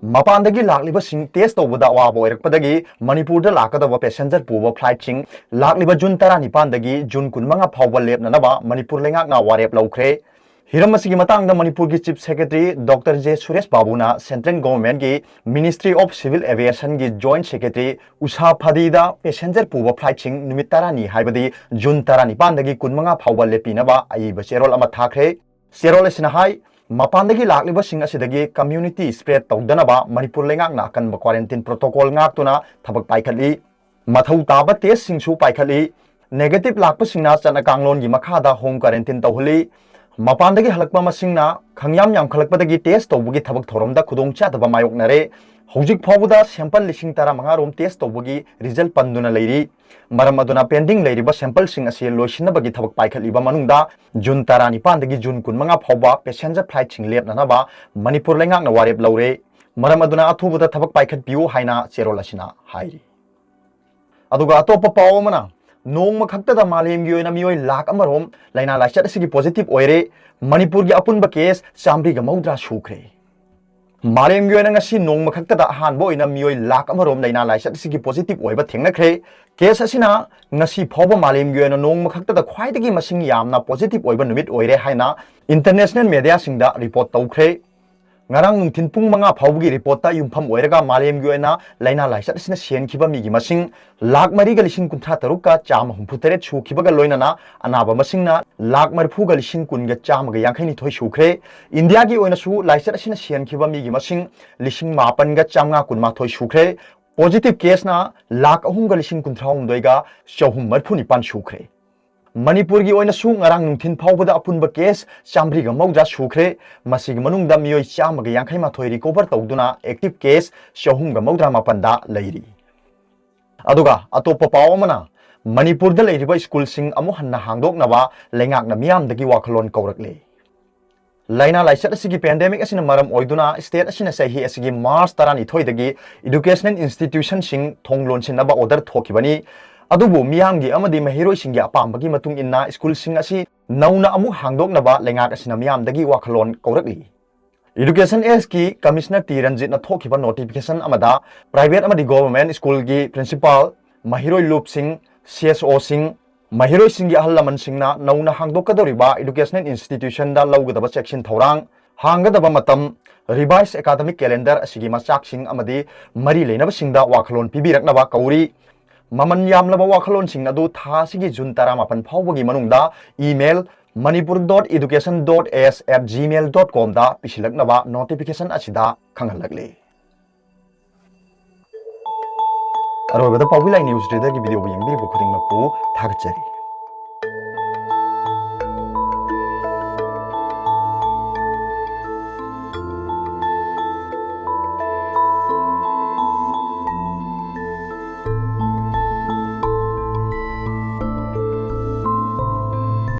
Mapandagi lakliba sing test tawbada waba oirakpadagi Manipurda lakadaba passenger puba flight sing lakliba June 19 June 15 phawba lepnanaba Manipur lengakna warep loure. Hiram asigi matangda Manipur ki Chief Secretary Dr. J. Suresh Babuna Central Government ki Ministry of Civil Aviation ki Joint Secretary Usha Phadida passenger puba flight sing numit 10 haibadi June 19 dagi 15 phawba lepinaba aiba cherol ama thakre. Cherol asina hai Mapandagi lakliba sing asidagi community spread tawdanaba Manipur lengakna kanba quarantine protocol ngaktuna thabak paikhatli mathau taba test singsu paikhatli negative lakpa singna chana kanglon gi makhada home quarantine tawhli Mapandagi halakpa masingna khangyam yam khalakpadagi test tawbugi thabak thoromda khudong chataba mayoknare hojik phawbuda sample lising tara mangarom test tawbugi result panduna leiri maram aduna pending leiriba sample sing ase loisinabagi thabak paikhatliba manungda June 19 dagi June 15 phawba passenger flight sing lepnanaba Manipur lengakna warep loure maram aduna athubuda thabak paikhatpiu haina cherol asina hairi aduga atopa paw amana nong makhakta malemgi oina mioi lak amarom laina laichat asigi positive oire Manipur gi apunba case chamri ga maudra sukhre Malemgi oina ngasi nong makhakta da hanbo oina mioi lak amarom laina laichat asigi positive oiba thengnakhre case asina ngasi phawba malemgi oina nong makhakta da khwaidagi masing yamna positive oiba numit oire haina international media singda report tawkhre ngarang nungthin pung manga phawgi report ta yumpham oiraga malemgi oina laina laichat asina senkhiba migi masing lakh mari ga lising kuntha taruk ka cham humputere chukhiba ga loinana anaba masingna lakh marphu ga lising kun ga cham ga yangkhaini thoi sukhre India gi oina su laichat asina senkhiba migi masing lising mapan ga chamnga kunma thoi sukhre positive case na lakh ahum ga lising kunthra humdoi ga chahum marphu nipan sukhre Manipur gi oina su ngarang nungthin phawbada apunba case chamri ga maudra sukhre masig manungda mioi cham ga yangkhai ma thoi recover tawduna active case shahum ga maudra mapanda leiri aduga atopa paw amana Manipur da leiriba school sing amu hanna hangdoknaba lengakna MIYAMDA gi wakhalon kaurakle laina laichat asigi pandemic asina maram oiduna state asina sahi asigi March 12 dagi educational institution sing thonglon sinaba order thokibani adubu miyamgi amadi mahiroi singi apambagi matung inna school sing asi nauna amu hangdoknaba lengak asina MIYAMDagi wakhalon kaurakli Education S ki Commissioner T Ranjit na thokiba notification amada private amadi government school gi principal mahiroi loop sing CSO sing mahiroi singi ahallaman singna nauna hangdokadoriba educational institution da lawgadaba section thorang hangadaba matam revised academic calendar asigi machak sing amadi mari leinaba singda wakhalon pibiraknaba kauri Maman yamlaba wakhalon sing adu tha sigi June 18 phawbagi manungda email manipur.education.s@gmail.com da pisilaknaba notification asida khanghalakle Arobada Paobilai news reader gi video yengbi bu khuding mapu thagachari